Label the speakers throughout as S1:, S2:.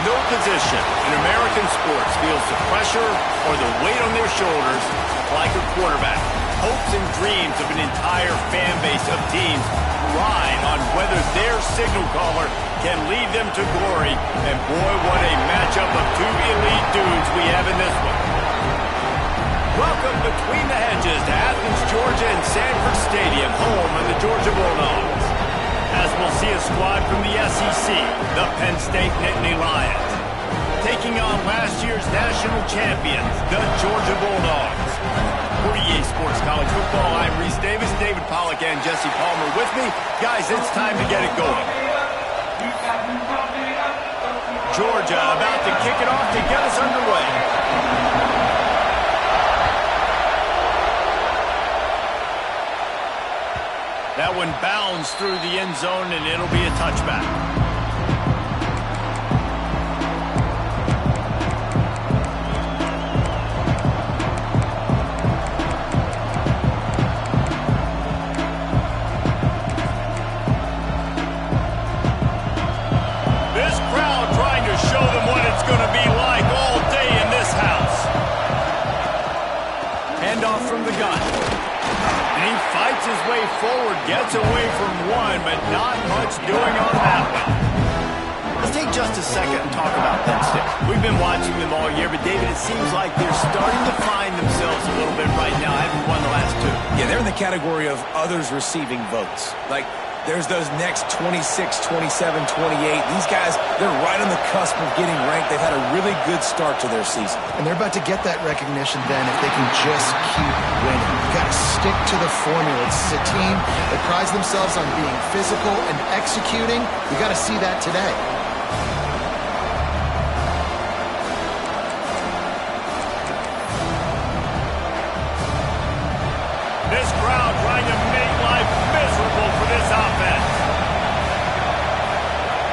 S1: no position in American sports feels the pressure or the weight on their shoulders like a quarterback. Hopes and dreams of an entire fan base of teams ride on whether their signal caller can lead them to glory. And boy, what a matchup of two elite dudes we have in this one. Welcome between the hedges to Athens, Georgia and Sanford Stadium, home of the Georgia Bulldogs. As we'll see a squad from the SEC, the Penn State Nittany Lions, taking on last year's national champions, the Georgia Bulldogs. For EA Sports College Football, I'm Reese Davis, David Pollack, and Jesse Palmer with me. Guys, it's time to get it going. Georgia about to kick it off to get us underway. That one bounds through the end zone, and it'll be a touchback. This crowd trying to show them what it's going to be like all day in this house. Handoff from the gun. And he fights his way forward, gets away from one, but not much doing on that one. Let's take just a second and talk about Penn State. We've been watching them all year, but David, it seems like they're starting to find themselves a little bit right now. Having won the last two.
S2: Yeah, they're in the category of others receiving votes. Like, there's those next 26, 27, 28. These guys, they're right on the cusp of getting ranked. They've had a really good start to their season.
S3: And they're about to get that recognition then if they can just keep winning. You got to stick to the formula. It's a team that prides themselves on being physical and executing. We got to see that today.
S1: This crowd trying to make life miserable for this offense.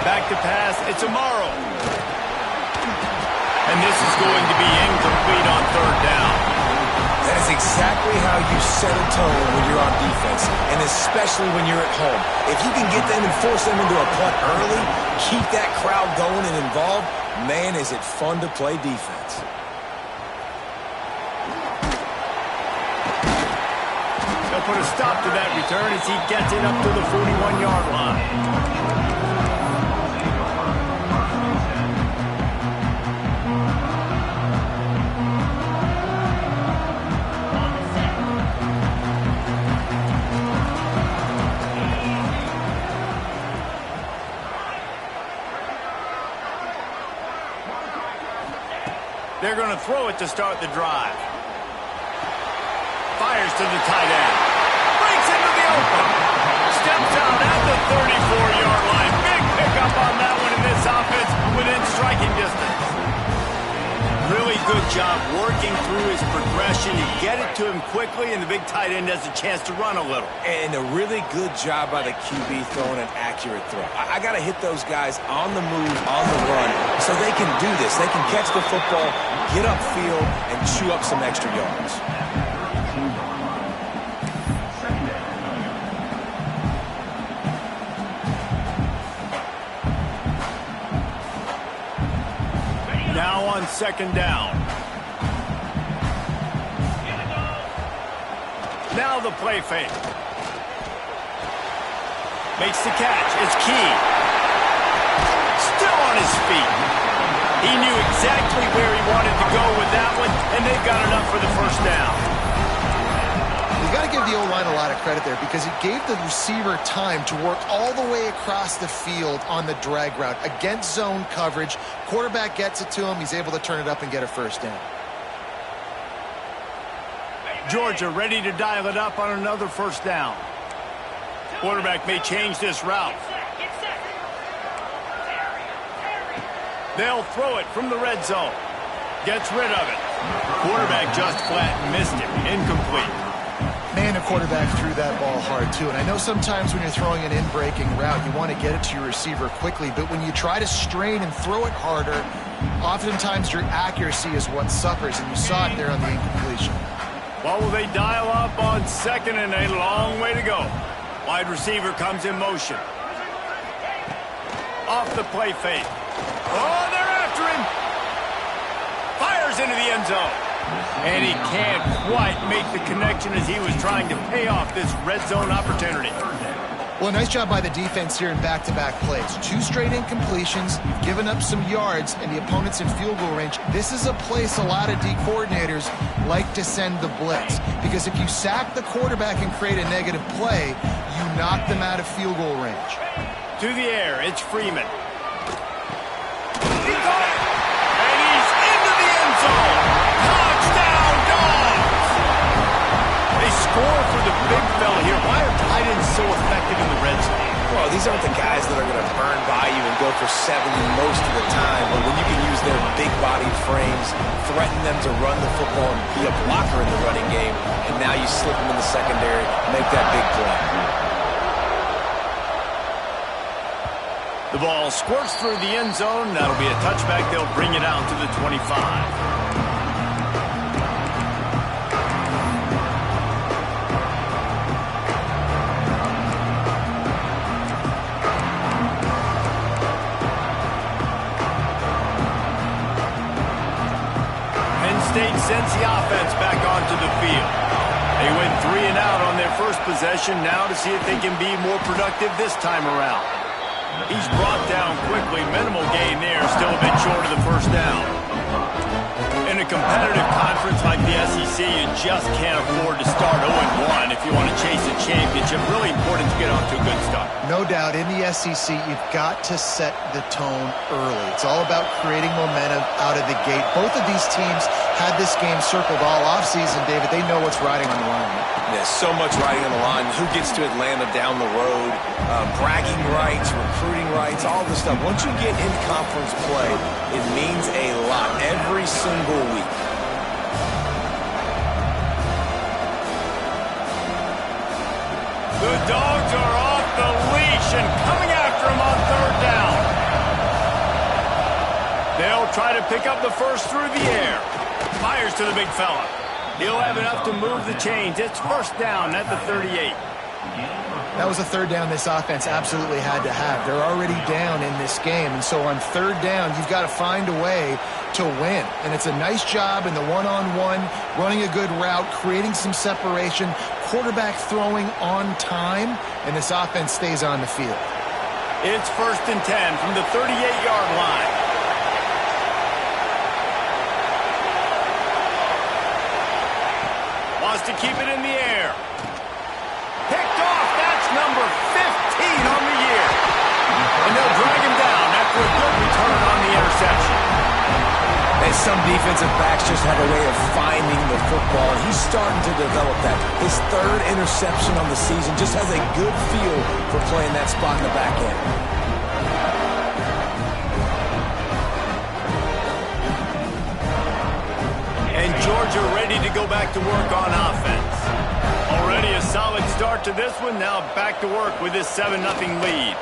S1: Back to pass, it's Amaro. And this is going to be incomplete on third down.
S2: That is exactly how you set a tone when you're on defense, and especially when you're at home. If you can get them and force them into a punt early, keep that crowd going and involved, man, is it fun to play defense.
S1: They'll put a stop to that return as he gets it up to the 41-yard line. They're going to throw it to start the drive. Fires to the tight end. Breaks into the open. Steps out at the 34-yard line. Big pickup on that one in this offense within striking distance. Really good job working through his progression to get it to him quickly, and the big tight end has a chance to run a little.
S2: And a really good job by the QB throwing an accurate throw. I got to hit those guys on the move, on the run, so they can do this. They can catch the football, get upfield, and chew up some extra yards.
S1: Now on second down. Now the play fake. Makes the catch. It's Key. Still on his feet. He knew exactly where he wanted to go with that one, and they've got enough for the first down.
S3: You got to give the O-line a lot of credit there because it gave the receiver time to work all the way across the field on the drag route against zone coverage. Quarterback gets it to him. He's able to turn it up and get a first down.
S1: Georgia ready to dial it up on another first down. Quarterback may change this route. They'll throw it from the red zone. Gets rid of it. Quarterback just flat missed it. Incomplete.
S3: Man, a quarterback threw that ball hard, too. And I know sometimes when you're throwing an in-breaking route, you want to get it to your receiver quickly. But when you try to strain and throw it harder, oftentimes your accuracy is what suffers. And you saw it there on the incompletion.
S1: Well, will they dial up on second and a long way to go? Wide receiver comes in motion. Off the play fake. Oh, they're after fires into the end zone. And he can't quite make the connection as he was trying to pay off this red zone opportunity.
S3: Well, nice job by the defense here in back-to-back plays. 2 straight incompletions, you've given up some yards, and the opponent's in field goal range. This is a place a lot of D coordinators like to send the blitz, because if you sack the quarterback and create a negative play, you knock them out of field goal range.
S1: To the air, it's Freeman. He caught it! And he's into the end zone! Touchdown, Dogs! They score for the big fella here. Why are tight ends so effective in the red zone?
S2: Well, these aren't the guys that are going to burn by you and go for 70 most of the time, but when you can use their big-bodied frames, threaten them to run the football and be a blocker in the running game, and now you slip them in the secondary, make that big play.
S1: The ball squirts through the end zone. That'll be a touchback. They'll bring it out to the 25. State sends the offense back onto the field. They went 3 and out on their first possession, now to see if they can be more productive this time around. He's brought down quickly. Minimal gain there, still a bit short of the first down. In a competitive conference like the SEC, you just can't afford to start 0-1 if you want to chase a championship. Really important to get off to a good start.
S3: No doubt, in the SEC, you've got to set the tone early. It's all about creating momentum out of the gate. Both of these teams had this game circled all offseason, David. They know what's riding on the line.
S2: There's so much riding on the line. Who gets to Atlanta down the road? Bragging rights, recruiting rights, all this stuff. Once you get in conference play, it means a lot every single week.
S1: The Dogs are off the leash and coming after him on 3rd down. They'll try to pick up the first through the air. Fires to the big fella. He'll have enough to move the chains. It's 1st down at the 38.
S3: That was a 3rd down this offense absolutely had to have. They're already down in this game, and so on 3rd down, you've got to find a way to win. And it's a nice job in the one-on-one, running a good route, creating some separation, quarterback throwing on time, and this offense stays on the field.
S1: It's 1st and 10 from the 38-yard line. Wants to keep it in the air. Picked off. That's number 15 on the year. And they'll drag him down after a good return on the interception.
S2: And some defensive backs just have a way of finding the football, and he's starting to develop that. His 3rd interception on the season just has a good feel for playing that spot in the back end.
S1: And Georgia ready to go back to work on offense. Already a solid start to this one. Now back to work with this 7-0 lead.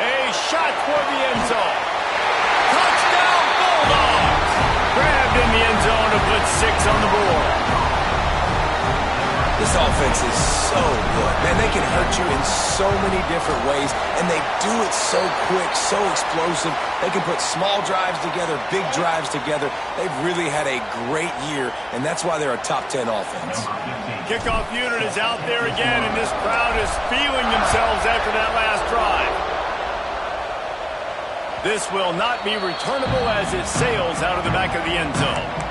S1: A shot for the end zone. Touchdown Bulldogs! Grabbed in the end zone to put 6 on the board.
S2: This offense is so good. Man, they can hurt you in so many different ways, and they do it so quick, so explosive. They can put small drives together, big drives together. They've really had a great year, and that's why they're a top 10 offense.
S1: Kickoff unit is out there again, and this crowd is feeling themselves after that last drive. This will not be returnable as it sails out of the back of the end zone.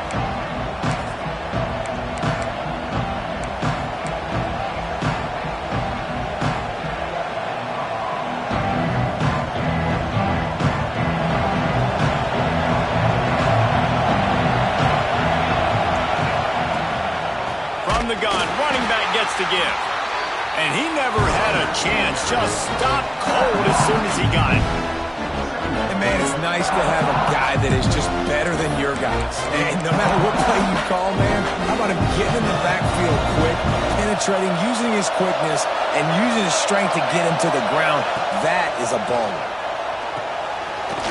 S1: From the gun, running back gets to give. And he never had a chance, just stopped cold as soon as he got it.
S2: And man, it's nice to have a guy that is just better than your guys. And no matter what play you call, man, how about him getting in the backfield quick, penetrating, using his quickness, and using his strength to get him to the ground? That is a baller.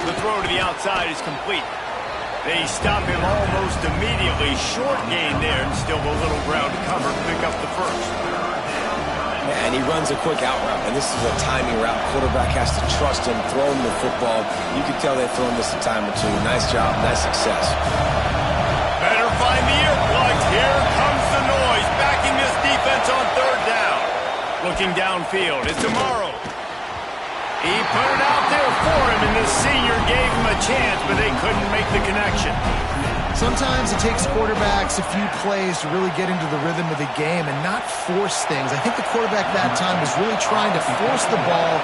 S1: The throw to the outside is complete. They stop him almost immediately. Short gain there, and still a little ground to cover to pick up the first.
S2: And he runs a quick out route, and this is a timing route. Quarterback has to trust him, throw him the football. You can tell they've thrown this a time or two. Nice job, nice success.
S1: Better find the earplugs. Here comes the noise, backing this defense on third down. Looking downfield, it's tomorrow. He put it out there for him, and the senior gave him a chance, but they couldn't make the connection.
S3: Sometimes it takes quarterbacks a few plays to really get into the rhythm of the game and not force things. I think the quarterback that time was really trying to force the ball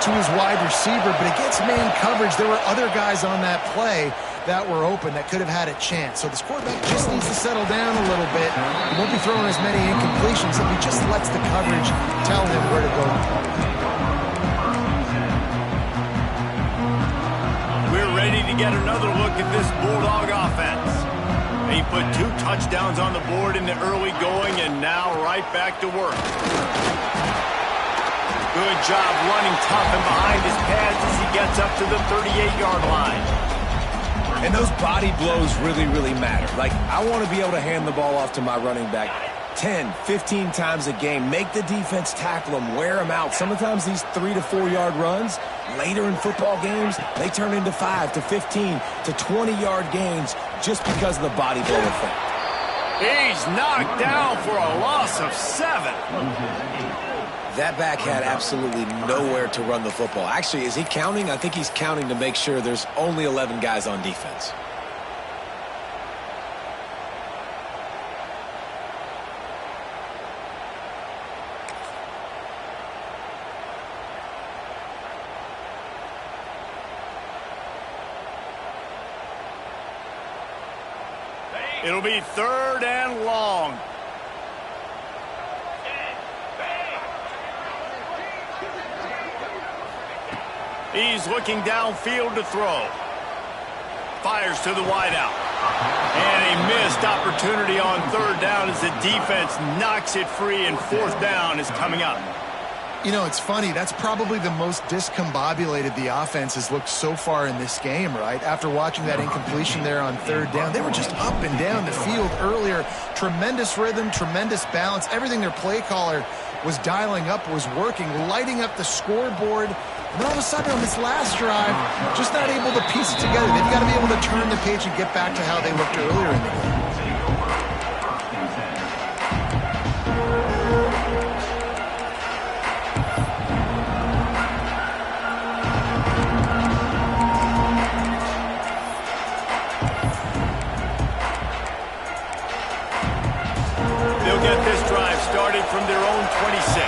S3: to his wide receiver, but against man coverage, there were other guys on that play that were open that could have had a chance. So this quarterback just needs to settle down a little bit. He won't be throwing as many incompletions if he just lets the coverage tell him where to go.
S1: We're ready to get another look at this Bulldog offense. He put 2 touchdowns on the board in the early going, and now right back to work. Good job running tough and behind his pads as he gets up to the 38-yard line.
S2: And those body blows really, really matter. Like, I want to be able to hand the ball off to my running back 10, 15 times a game. Make the defense tackle him, wear him out. Sometimes these 3 to 4 yard runs, later in football games, they turn into 5 to 15 to 20-yard gains just because of the body blow effect.
S1: He's knocked down for a loss of 7.
S2: That back had absolutely nowhere to run the football. Actually, is he counting? I think he's counting to make sure there's only 11 guys on defense.
S1: It'll be 3rd and long. He's looking downfield to throw. Fires to the wideout. And a missed opportunity on 3rd down as the defense knocks it free, and 4th down is coming up.
S3: You know, it's funny. That's probably the most discombobulated the offense has looked so far in this game, right? After watching that incompletion there on 3rd down, they were just up and down the field earlier. Tremendous rhythm, tremendous balance. Everything their play caller was dialing up was working, lighting up the scoreboard. And then all of a sudden on this last drive, just not able to piece it together. They've got to be able to turn the page and get back to how they looked earlier in the game.
S1: From their own 26.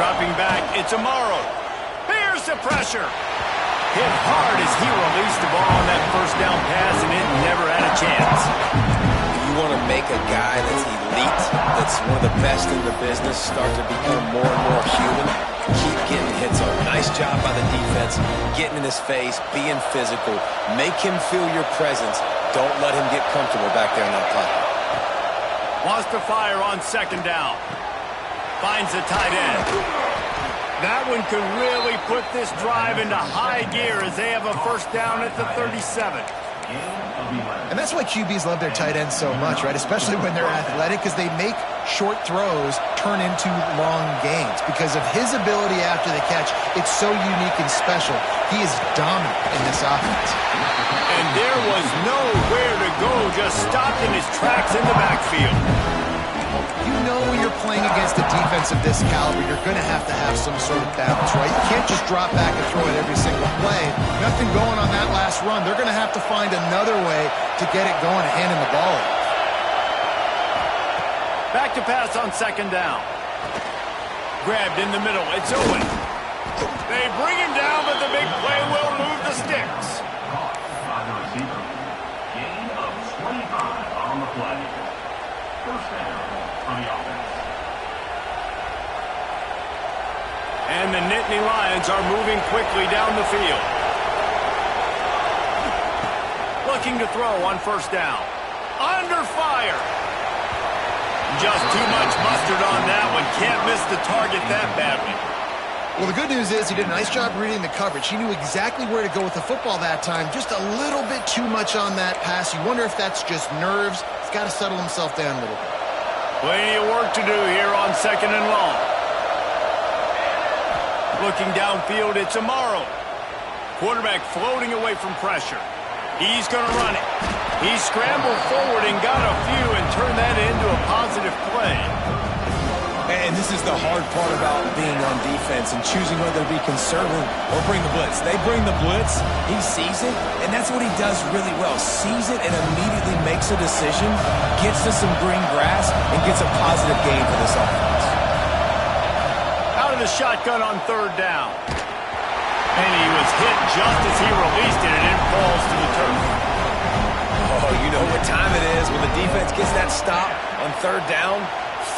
S1: Dropping back, it's Amaro. Here's the pressure. Hit hard as he released the ball on that 1st down pass, and it never had a chance.
S2: You want to make a guy that's elite, that's one of the best in the business, start to become more and more human. Keep getting hits on. Nice job by the defense, getting in his face, being physical. Make him feel your presence. Don't let him get comfortable back there in that pocket.
S1: Wants to fire on 2nd down. Finds the tight end. That one could really put this drive into high gear as they have a 1st down at the 37.
S3: And that's why QBs love their tight ends so much, right? Especially when they're athletic, because they make short throws turn into long gains. Because of his ability after the catch, it's so unique and special. He is dominant in this offense.
S1: And there was nowhere to go, just stopped in his tracks in the backfield.
S3: You know when you're playing against a defense of this caliber, you're going to have some sort of balance, right? You can't just drop back and throw it every single play. Nothing going on that last run. They're going to have to find another way to get it going and hand him the ball.
S1: Back to pass on 2nd down. Grabbed in the middle. It's Owen. They bring him down, but the big play will move the sticks.
S4: Gain of 25 on the play. 1st down for the offense.
S1: And the Nittany Lions are moving quickly down the field. Looking to throw on 1st down. Under fire. Just too much mustard on that one. Can't miss the target that badly.
S3: Well, the good news is he did a nice job reading the coverage. He knew exactly where to go with the football that time. Just a little bit too much on that pass. You wonder if that's just nerves. He's got to settle himself down a little bit.
S1: Plenty of work to do here on 2nd and long. Looking downfield, it's Amaro. Quarterback floating away from pressure. He's going to run it. He scrambled forward and got a few and turned that into a positive play.
S2: And this is the hard part about being on defense and choosing whether to be conservative or bring the blitz. They bring the blitz, he sees it, and that's what he does really well. Sees it and immediately makes a decision, gets to some green grass, and gets a positive gain for this offense.
S1: Out of the shotgun on 3rd down. And he was hit just as he released it, and it falls to the turf.
S2: Oh, you know what time it is when the defense gets that stop on 3rd down.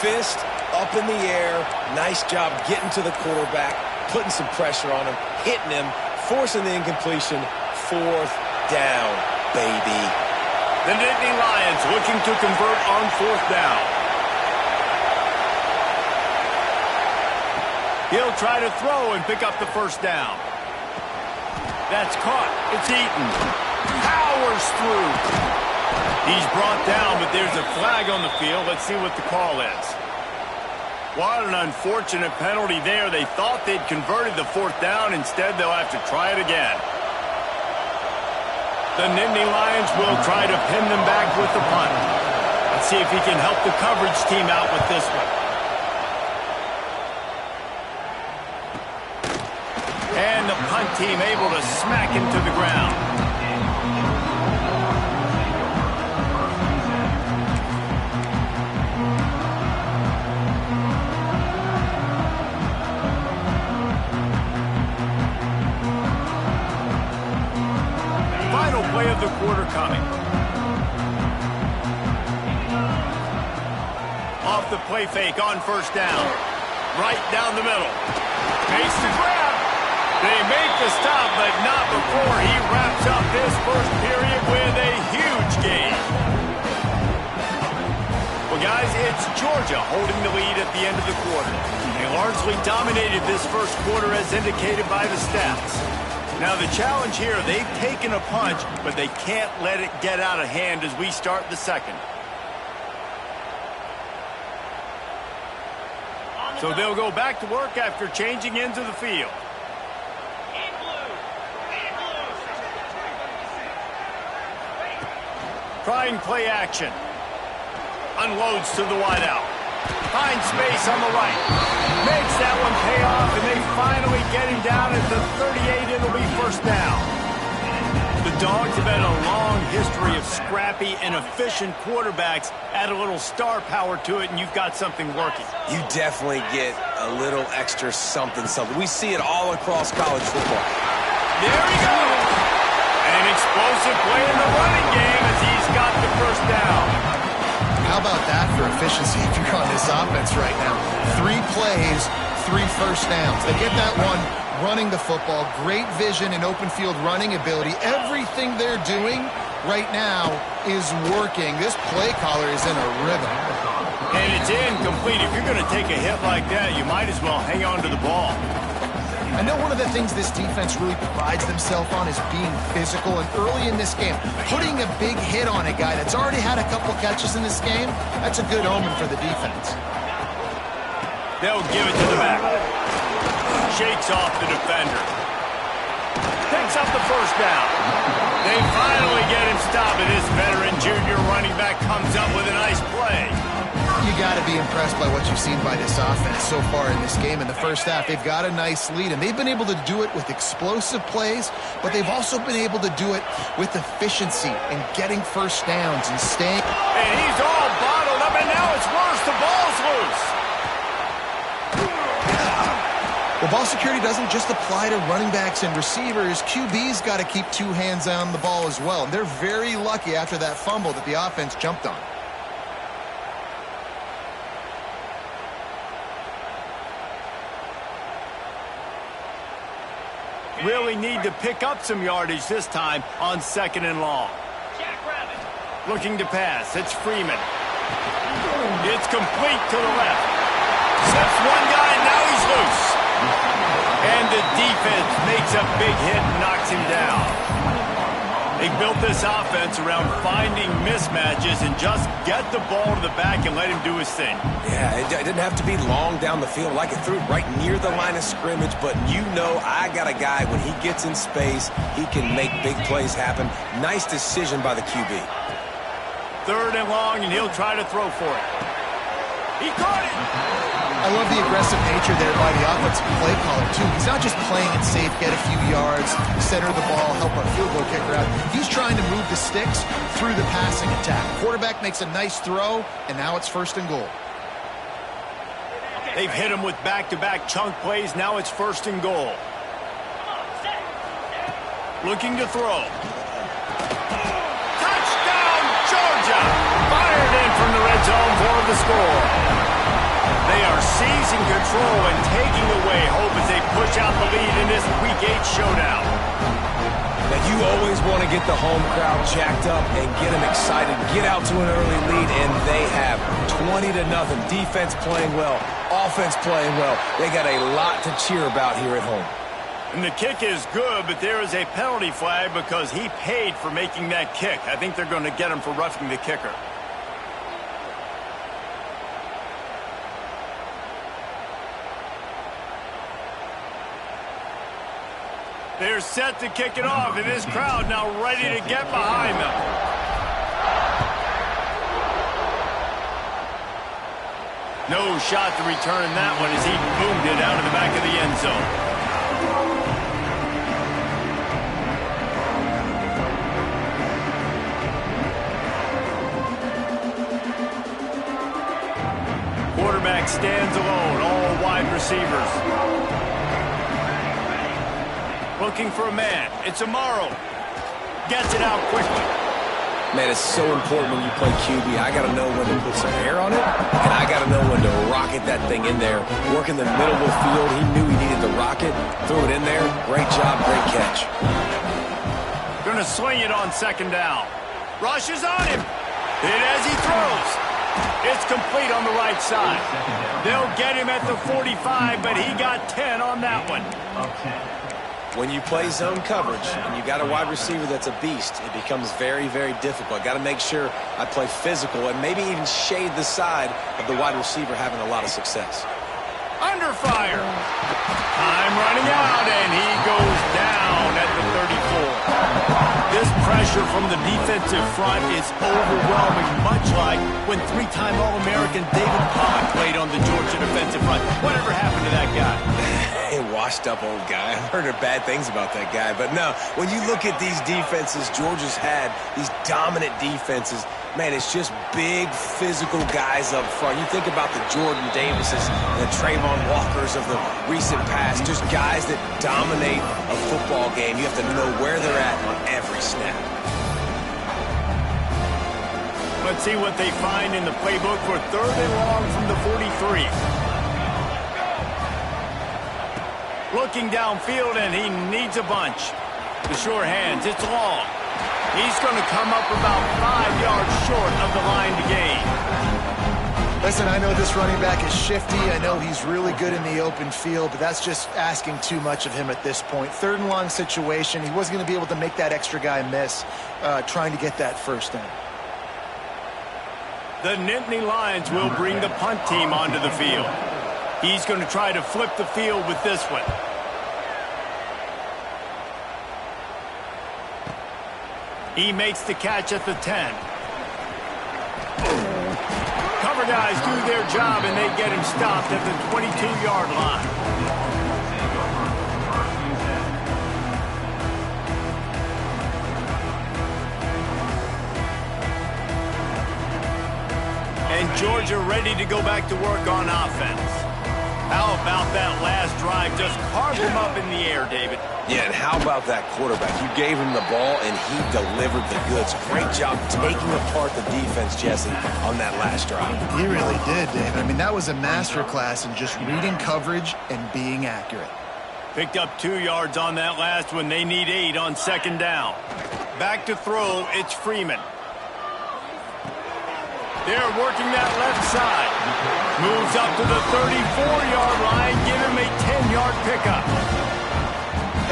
S2: Fist up in the air. Nice job getting to the quarterback, putting some pressure on him, hitting him, forcing the incompletion. 4th down, baby.
S1: The Nittany Lions looking to convert on 4th down. He'll try to throw and pick up the 1st down. That's caught. It's Eaton. Powers through. He's brought down, but there's a flag on the field. Let's see what the call is. What an unfortunate penalty there. They thought they'd converted the 4th down. Instead, they'll have to try it again. The Nittany Lions will try to pin them back with the punt. Let's see if he can help the coverage team out with this one. And the punt team able to smack him to the ground. Final play of the quarter coming. Off the play fake on 1st down. Right down the middle. Makes the grab. They make the stop, but not before he wraps up this 1st period with a huge gain. Well, guys, it's Georgia holding the lead at the end of the quarter. They largely dominated this 1st quarter as indicated by the stats. Now, the challenge here, they've taken a punch, but they can't let it get out of hand as we start the 2nd. So they'll go back to work after changing into the field. Trying play action. Unloads to the wideout. Finds space on the right. Makes that one pay off, and they finally get him down at the 38. It'll be 1st down. The Dogs have had a long history of scrappy and efficient quarterbacks. Add a little star power to it, and you've got something working.
S2: You definitely get a little extra something. We see it all across college football.
S1: There he goes. An explosive play in the running game as he's got the 1st down.
S3: How about that for efficiency if you're on this offense right now? 3 plays, 3 1st downs. They get that one running the football, great vision and open field running ability. Everything they're doing right now is working. This play caller is in a rhythm.
S1: And it's incomplete. If you're going to take a hit like that, you might as well hang on to the ball.
S3: I know one of the things this defense really prides themselves on is being physical, and early in this game, putting a big hit on a guy that's already had a couple catches in this game, that's a good omen for the defense.
S1: They'll give it to the back. Shakes off the defender. Picks up the 1st down. They finally get him stopped, and this veteran junior running back comes up with a nice play.
S3: You got to be impressed by what you've seen by this offense so far in this game. In the 1st half, they've got a nice lead, and they've been able to do it with explosive plays, but they've also been able to do it with efficiency and getting 1st downs and staying.
S1: And he's all bottled up, and now it's worse. The ball's loose.
S3: Well, ball security doesn't just apply to running backs and receivers. QB's got to keep 2 hands on the ball as well. And they're very lucky after that fumble that the offense jumped on.
S1: Really need to pick up some yardage this time on 2nd and long. Looking to pass. It's Freeman. It's complete to the left. Slips one guy, and now he's loose. And the defense makes a big hit and knocks him down. They built this offense around finding mismatches and just get the ball to the back and let him do his thing.
S2: Yeah, it didn't have to be long down the field. Like it threw it right near the line of scrimmage, but you know I got a guy, when he gets in space, he can make big plays happen. Nice decision by the QB.
S1: 3rd and long, and he'll try to throw for it. He caught it!
S3: I love the aggressive nature there by the offensive play caller, too. He's not just playing it safe, get a few yards, center the ball, help our field goal kicker out. He's trying to move the sticks through the passing attack. Quarterback makes a nice throw, and now it's 1st and goal.
S1: They've hit him with back-to-back chunk plays. Now it's 1st and goal. Looking to throw. Touchdown, Georgia! Fired in from the red zone for the score. They are seizing control and taking away hope as they push out the lead in this Week 8 showdown.
S2: Now, you always want to get the home crowd jacked up and get them excited, get out to an early lead, and they have 20-0. Defense playing well, offense playing well. They got a lot to cheer about here at home.
S1: And the kick is good, but there is a penalty flag because he paid for making that kick. I think they're going to get him for roughing the kicker. They're set to kick it off, and this crowd now ready to get behind them. No shot to return that one as he boomed it out of the back of the end zone. Quarterback stands alone, all wide receivers. Looking for a man. It's Amaro. Gets it out quickly.
S2: Man, it's so important when you play QB. I got to know when to put some air on it, and I got to know when to rocket that thing in there. Work in the middle of the field. He knew he needed to rocket. Threw it in there. Great job, great catch.
S1: Gonna swing it on 2nd down. Rushes on him. Hit as he throws. It's complete on the right side. They'll get him at the 45, but he got 10 on that one.
S2: When you play zone coverage and you got a wide receiver that's a beast, it becomes very, very difficult. I got to make sure I play physical and maybe even shade the side of the wide receiver having a lot of success.
S1: Under fire. Time running out, and he goes down at the 34. This pressure from the defensive front is overwhelming, much like when 3-time All-American David Pollock played on the Georgia defensive front. Whatever happened to that guy?
S2: A washed-up old guy. I've heard bad things about that guy. But no, when you look at these defenses Georgia's had, these dominant defenses, man, it's just big, physical guys up front. You think about the Jordan Davises, the Trayvon Walkers of the recent past, just guys that dominate a football game. You have to know where they're at on every snap.
S1: Let's see what they find in the playbook for 3rd and long from the 43. Looking downfield, and he needs a bunch. The sure hands, it's long. He's going to come up about 5 yards short of the line to gain.
S3: Listen, I know this running back is shifty. I know he's really good in the open field, but that's just asking too much of him at this point. 3rd and long situation. He wasn't going to be able to make that extra guy miss trying to get that 1st down.
S1: The Nittany Lions will bring the punt team onto the field. He's going to try to flip the field with this one. He makes the catch at the 10. Cover guys do their job, and they get him stopped at the 22-yard line. And Georgia ready to go back to work on offense. How about that last drive? Just carved him up in the air, David.
S2: Yeah, and how about that quarterback? You gave him the ball, and he delivered the goods. Great job taking apart the defense, Jesse, on that last drive.
S3: He really did, David. I mean, that was a masterclass in just reading coverage and being accurate.
S1: Picked up 2 yards on that last one. They need 8 on 2nd down. Back to throw, it's Freeman. They're working that left side. Moves up to the 34-yard line. Give him a 10-yard pickup.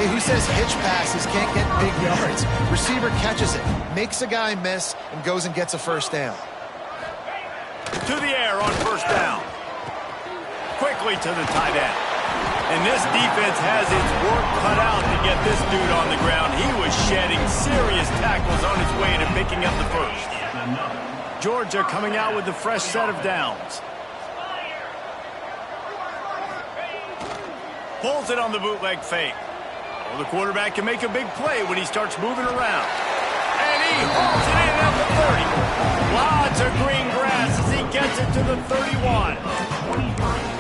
S3: Hey, who says hitch passes can't get big yards? Receiver catches it, makes a guy miss, and goes and gets a first down.
S1: To the air on first down. Quickly to the tight end. And this defense has its work cut out to get this dude on the ground. He was shedding serious tackles on his way to picking up the first. Georgia coming out with a fresh set of downs. Pulls it on the bootleg fake. Well, the quarterback can make a big play when he starts moving around. And he hauls it in at the 30. Lots of green grass as he gets it to the 31.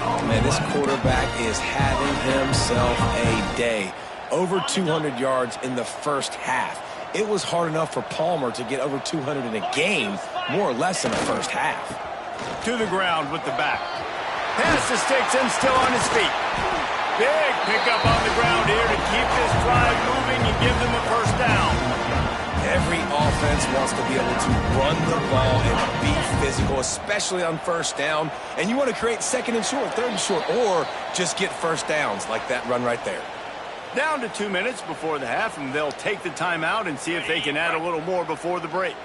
S2: Oh, man, this quarterback is having himself a day. Over 200 yards in the first half. It was hard enough for Palmer to get over 200 in a game, more or less in the first half.
S1: To the ground with the back. Pass to sticks and still on his feet. Big pickup on the ground here to keep this drive moving and give them a first down.
S2: Every offense wants to be able to run the ball and be physical, especially on first down. And you want to create second and short, third and short, or just get first downs like that run right there.
S1: Down to 2 minutes before the half, and they'll take the timeout and see if they can add a little more before the break.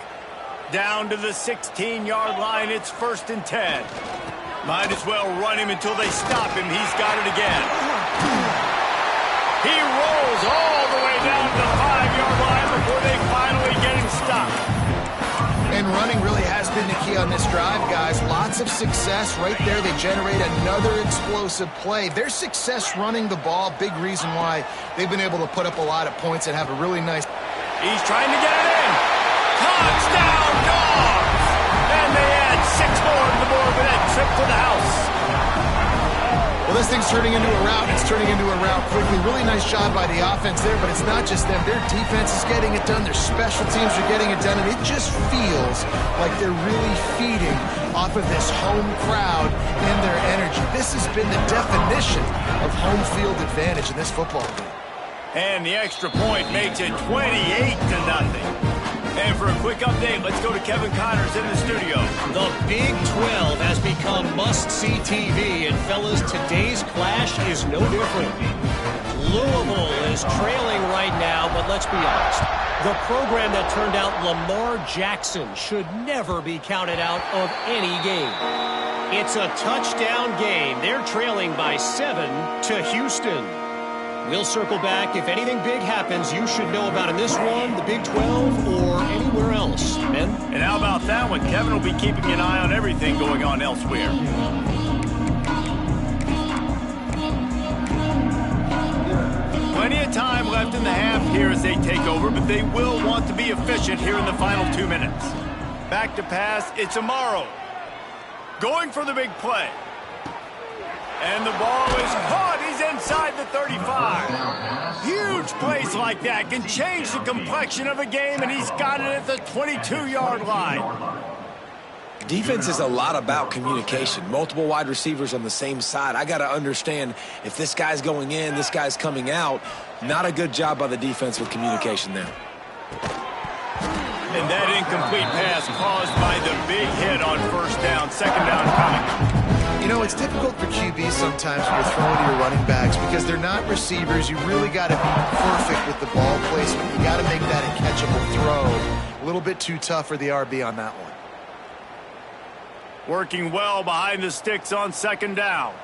S1: Down to the 16-yard line, it's 1st and 10. Might as well run him until they stop him. He's got it again. He rolls all the way down to the 5-yard line before they finally get him stopped.
S3: And running really has been the key on this drive, guys. Lots of success right there. They generate another explosive play. Their success running the ball, big reason why they've been able to put up a lot of points and have a really nice...
S1: He's trying to get it in. Touchdown, Dogs! And they add 6 more to the board with that trip to the house.
S3: Well, this thing's turning into a rout. It's turning into a rout quickly. Really nice job by the offense there, but it's not just them. Their defense is getting it done. Their special teams are getting it done, and it just feels like they're really feeding off of this home crowd and their energy. This has been the definition of home field advantage in this football game.
S1: And the extra point makes it 28-0. And for a quick update, let's go to Kevin Connors in the studio.
S5: The Big 12 has become must-see TV, and fellas, today's clash is no different. Louisville is trailing right now, but let's be honest. The program that turned out Lamar Jackson should never be counted out of any game. It's a touchdown game. They're trailing by 7 to Houston. We'll circle back. If anything big happens, you should know about in this one, the Big 12, or anywhere else. Ben?
S1: And how about that one? Kevin will be keeping an eye on everything going on elsewhere. Plenty of time left in the half here as they take over, but they will want to be efficient here in the final 2 minutes. Back to pass, it's Amaro. Going for the big play. And the ball is caught. He's inside the 35. Huge plays like that can change the complexion of a game, and he's got it at the 22-yard line.
S2: Defense is a lot about communication. Multiple wide receivers on the same side. I got to understand if this guy's going in, this guy's coming out. Not a good job by the defense with communication there.
S1: And that incomplete pass caused by the big hit on first down. Second down coming.
S3: You know, it's difficult for QBs sometimes when you're throwing to your running backs because they're not receivers. You really got to be perfect with the ball placement. You got to make that a catchable throw. A little bit too tough for the RB on that one.
S1: Working well behind the sticks on second down.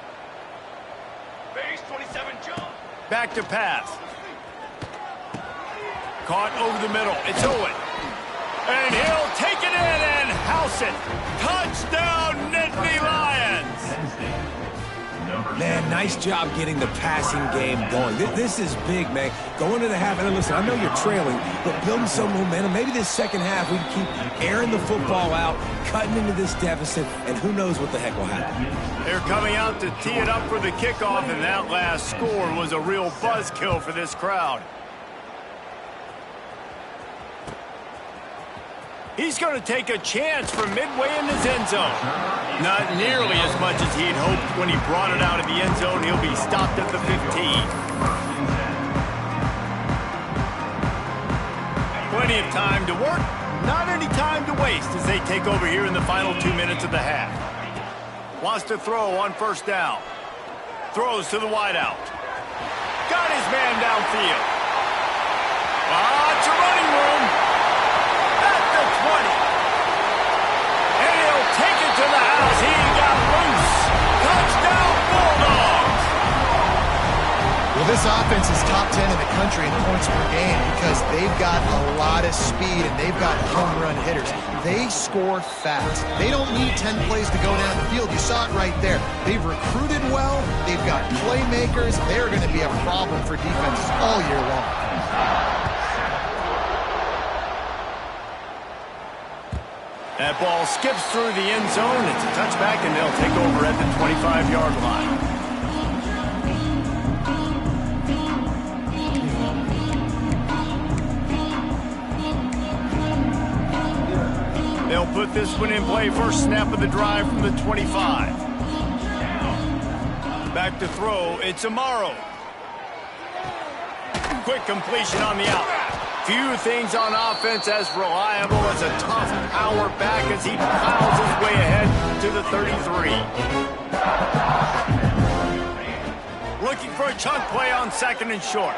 S4: Base 27 jump.
S1: Back to pass. Caught over the middle. It's Owen. And he'll take it in and house it. Touchdown, Nittany Lions.
S2: Man, nice job getting the passing game going. This is big, man. Going to the half, and listen, I know you're trailing, but building some momentum. Maybe this second half we can keep airing the football out, cutting into this deficit, and who knows what the heck will happen.
S1: They're coming out to tee it up for the kickoff, and that last score was a real buzzkill for this crowd. He's going to take a chance from midway in his end zone. Not nearly as much as he'd hoped when he brought it out of the end zone. He'll be stopped at the 15. Plenty of time to work, not any time to waste as they take over here in the final 2 minutes of the half. Wants to throw on first down. Throws to the wideout. got his man downfield. Lots of running room. At the 20. And he'll take it to the house. He got loose. Touchdown, Bulldogs.
S3: Well, this offense is top 10 in the country in points per game because they've got a lot of speed and they've got home run hitters. They score fast. They don't need 10 plays to go down the field. You saw it right there. They've recruited well. They've got playmakers. They're going to be a problem for defenses all year long.
S1: That ball skips through the end zone. It's a touchback, and they'll take over at the 25-yard line. They'll put this one in play. First snap of the drive from the 25. Back to throw. It's Amaro. Quick completion on the out. Few things on offense as reliable as a tough power back as he piles his way ahead to the 33. Looking for a chunk play on second and short.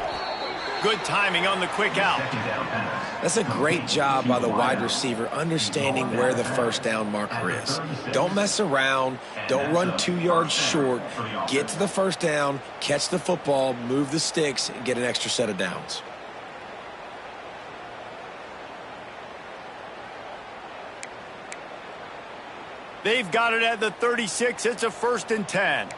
S1: Good timing on the quick out.
S2: That's a great job by the wide receiver understanding where the first down marker is. Don't mess around. Don't run 2 yards short. Get to the first down, catch the football, move the sticks, and get an extra set of downs.
S1: They've got it at the 36. It's a 1st and 10.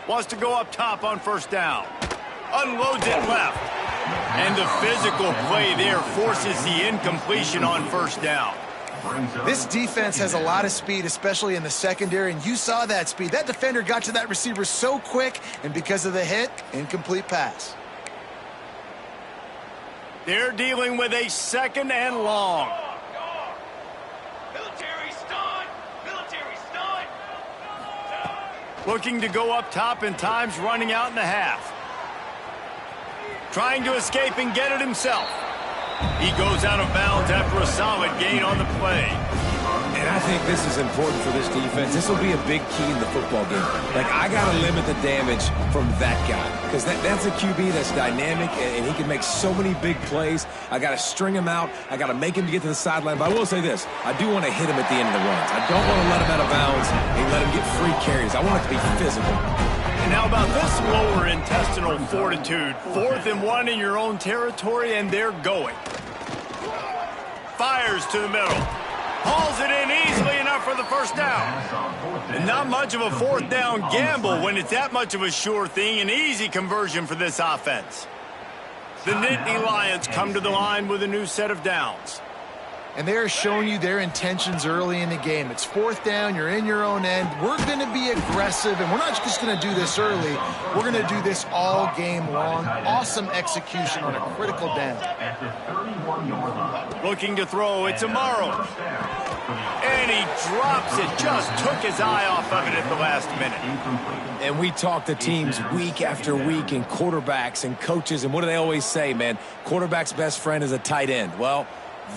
S1: Wants to go up top on first down. Unloads it left. And the physical play there forces the incompletion on first down.
S3: This defense has a lot of speed, especially in the secondary, and you saw that speed. That defender got to that receiver so quick, and because of the hit, incomplete pass.
S1: They're dealing with a 2nd and long. Looking to go up top, and time's running out in the half. Trying to escape and get it himself. He goes out of bounds after a solid gain on the play.
S2: And I think this is important for this defense. This will be a big key in the football game. Like, I got to limit the damage from that guy because that's a QB that's dynamic, and he can make so many big plays. I got to string him out. I got to make him get to the sideline. But I will say this. I do want to hit him at the end of the runs. I don't want to let him out of bounds and let him get free carries. I want it to be physical.
S1: And how about this lower intestinal fortitude? 4th and 1 in your own territory, and they're going. Fires to the middle. Hauls it in easily enough for the first down. And not much of a 4th down gamble when it's that much of a sure thing. An easy conversion for this offense. The Nittany Lions come to the line with a new set of downs.
S3: And they are showing you their intentions early in the game. It's 4th down. You're in your own end. We're going to be aggressive, and we're not just going to do this early. We're going to do this all game long. Awesome execution on a critical down.
S1: Looking to throw. It's Amaro. And he drops it. Just took his eye off of it at the last minute.
S2: And we talk to teams week after week and quarterbacks and coaches, and what do they always say, man? Quarterback's best friend is a tight end. Well,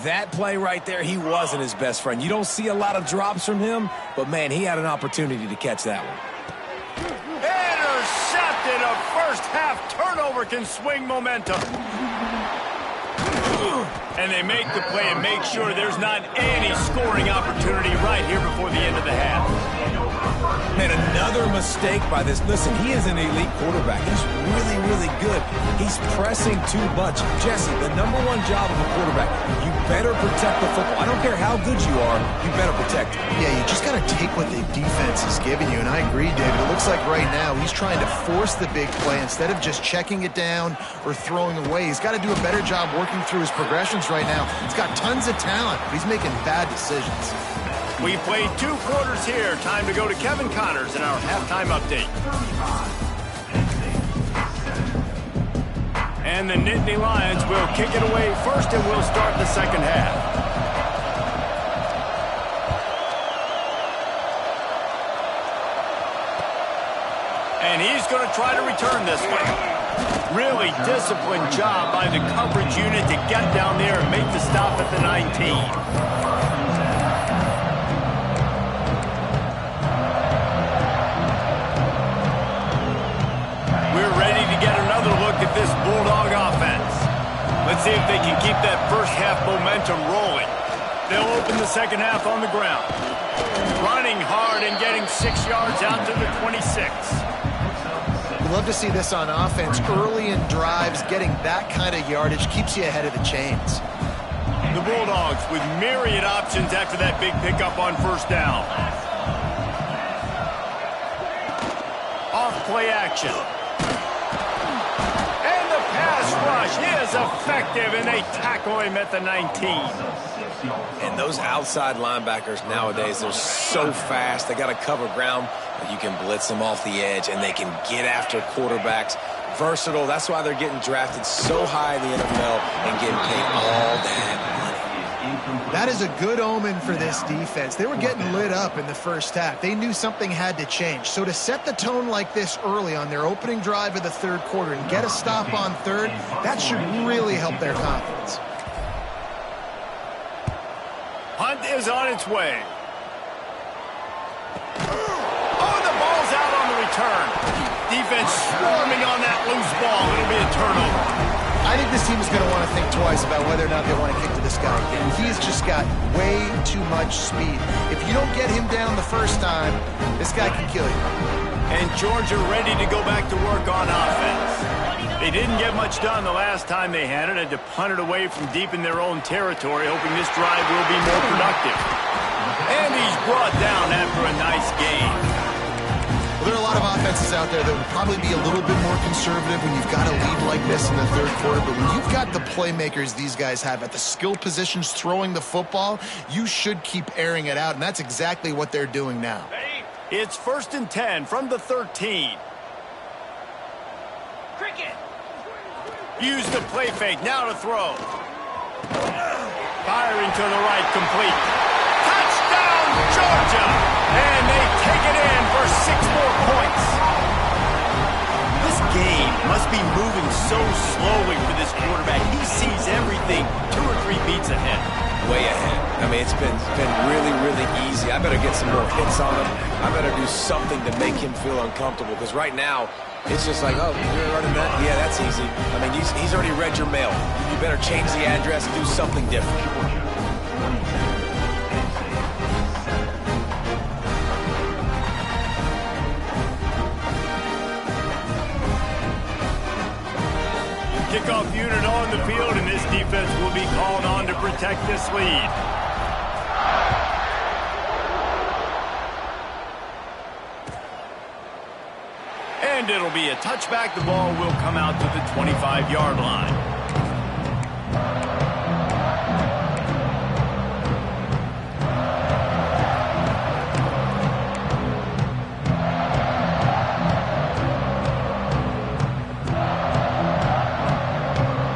S2: that play right there, he wasn't his best friend. You don't see a lot of drops from him, but, man, he had an opportunity to catch that one.
S1: Intercepted. A first-half turnover can swing momentum. And they make the play and make sure there's not any scoring opportunity right here before the end of the half.
S2: Man, another mistake by this. Listen, he is an elite quarterback. He's really, really good. He's pressing too much. Jesse, the #1 job of a quarterback, you better protect the football. I don't care how good you are, you better protect it.
S3: Yeah, you just got to take what the defense is giving you, and I agree, David. It looks like right now he's trying to force the big play instead of just checking it down or throwing away. He's got to do a better job working through his progressions right now. He's got tons of talent, but he's making bad decisions.
S1: We played 2 quarters here. Time to go to Kevin Connors in our halftime update. And the Nittany Lions will kick it away first, and we'll start the second half. And he's going to try to return this one. Really disciplined job by the coverage unit to get down there and make the stop at the 19. momentum rolling. They'll open the second half on the ground. Running hard and getting 6 yards out to the 26.
S3: We love to see this on offense. Early in drives, getting that kind of yardage keeps you ahead of the chains.
S1: The Bulldogs with myriad options after that big pickup on first down. Off play action. And the pass rush is effective, and they tackle him at the 19.
S2: And those outside linebackers nowadays, they're so fast. They got to cover ground. You can blitz them off the edge, and they can get after quarterbacks. Versatile. That's why they're getting drafted so high in the NFL and getting paid all that money.
S3: That is a good omen for this defense. They were getting lit up in the first half. They knew something had to change. So to set the tone like this early on their opening drive of the third quarter and get a stop on third, that should really help their confidence.
S1: Hunt is on its way. Oh, the ball's out on the return. Defense swarming on that loose ball. It'll be a turnover.
S3: I think this team is going to want to think twice about whether or not they want to kick to this guy again. He's just got way too much speed. If you don't get him down the first time, this guy can kill you.
S1: And Georgia ready to go back to work on offense. They didn't get much done the last time they had it. Had to punt it away from deep in their own territory, hoping this drive will be more productive. And he's brought down after a nice game.
S3: Well, there are a lot of offenses out there that would probably be a little bit more conservative when you've got a lead like this in the third quarter. But when you've got the playmakers these guys have at the skill positions throwing the football, you should keep airing it out. And that's exactly what they're doing now.
S1: It's 1st and 10 from the 13.
S5: Cricket.
S1: Use the play fake. Now to throw. Firing to the right, complete. Touchdown, Georgia! And they take it in for 6 more points. This game must be moving so slowly for this quarterback. He sees everything 2 or 3 beats ahead.
S2: Way ahead. I mean, it's been really, really easy. I better get some more hits on him. I better do something to make him feel uncomfortable, because right now, it's just like, oh, you're running that? Yeah, that's easy. I mean, he's already read your mail. You better change the address and do something different.
S1: Kickoff unit on the field, and this defense will be called on to protect this lead. And it'll be a touchback. The ball will come out to the 25-yard line.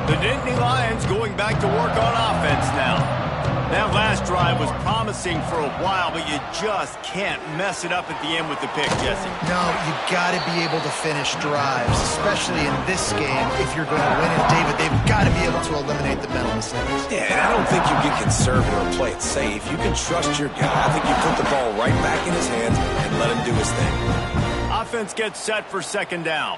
S1: The Nittany Lions going back to work on offense now. That last drive was promising for a while, but you just can't mess it up at the end with the pick, Jesse.
S3: No, you got to be able to finish drives, especially in this game. If you're going to win it, David, they've got to be able to eliminate the mental mistakes.
S2: Yeah, and I don't think you get conservative or play it safe. You can trust your guy. I think you put the ball right back in his hands and let him do his thing.
S1: Offense gets set for 2nd down.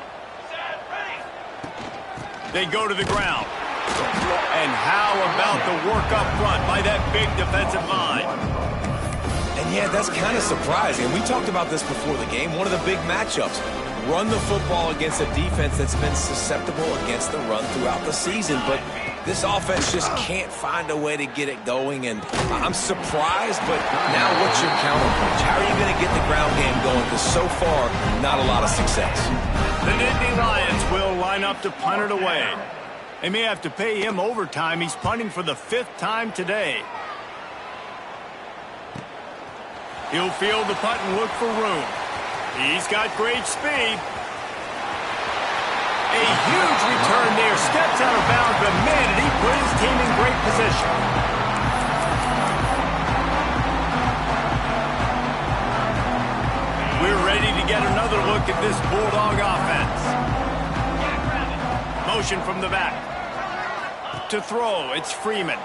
S1: They go to the ground. And how about the work up front by that big defensive line?
S2: And yeah, that's kind of surprising. We talked about this before the game. One of the big matchups. Run the football against a defense that's been susceptible against the run throughout the season. But this offense just can't find a way to get it going. And I'm surprised, but now what's your counterpunch? How are you going to get the ground game going? Because so far, not a lot of success.
S1: The Nittany Lions will line up to punt it away. They may have to pay him overtime. He's punting for the 5th time today. He'll field the punt and look for room. He's got great speed. A huge return there. Steps out of bounds, but man, did he put his team in great position. We're ready to get another look at this Bulldog offense. Motion from the back. To throw, it's Freeman.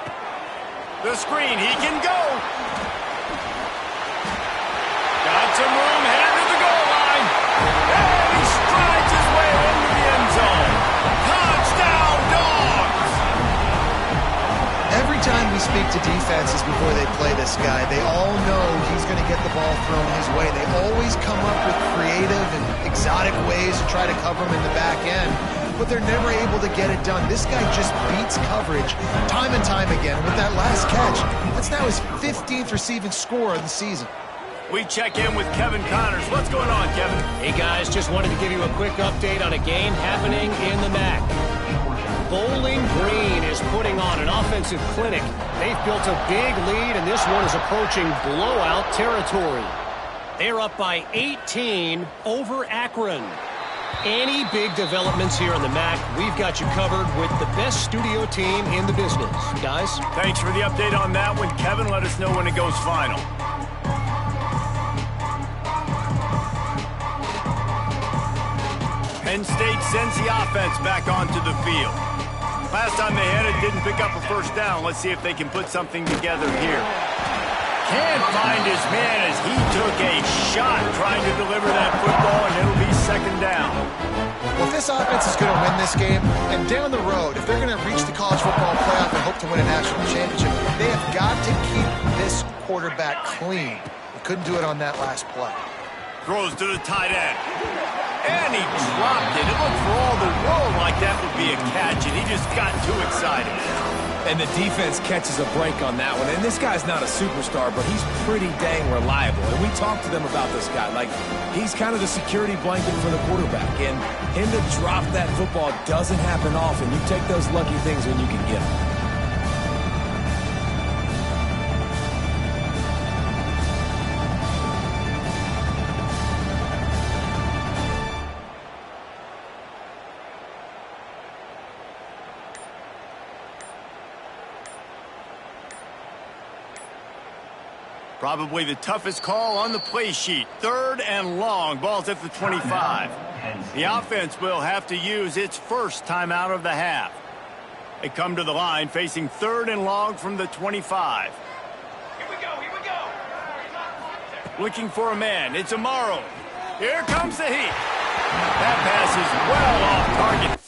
S1: The screen, he can go. Got some room, headed to the goal line. And he strides his way into the end zone. Touchdown, Dogs!
S3: Every time we speak to defenses before they play this guy. They all know he's going to get the ball thrown his way. They always come up with creative and exotic ways to try to cover him in the back end, but they're never able to get it done. This guy just beats coverage time and time again. With that last catch, that's now his 15th receiving score of the season.
S1: We check in with Kevin Connors. What's going on, Kevin?
S5: Hey, guys, just wanted to give you a quick update on a game happening in the MAC. Bowling Green is putting on an offensive clinic. They've built a big lead, and this one is approaching blowout territory. They're up by 18 over Akron. Any big developments here in the MAC, we've got you covered with the best studio team in the business. Guys?
S1: Thanks for the update on that one, Kevin. Let us know when it goes final. Penn State sends the offense back onto the field. Last time they had it, didn't pick up a first down. Let's see if they can put something together here. Can't find his man as he took a shot trying to deliver that football, and it'll be second down.
S3: Well, if this offense is going to win this game, and down the road, if they're going to reach the college football playoff and hope to win a national championship, they have got to keep this quarterback clean. They couldn't do it on that last play.
S1: Throws to the tight end. And he dropped it. It looked for all the world like that would be a catch, and he just got too excited.
S2: And the defense catches a break on that one. And this guy's not a superstar, but he's pretty dang reliable. And we talked to them about this guy. Like, he's kind of the security blanket for the quarterback. And him to drop that football doesn't happen often. You take those lucky things when you can get them.
S1: Probably the toughest call on the play sheet. 3rd and long. Ball's at the 25. The offense will have to use its first timeout of the half. They come to the line facing 3rd and long from the 25.
S4: Here we go.
S1: Looking for a man. It's Amaro. Here comes the heat. That pass is well off target.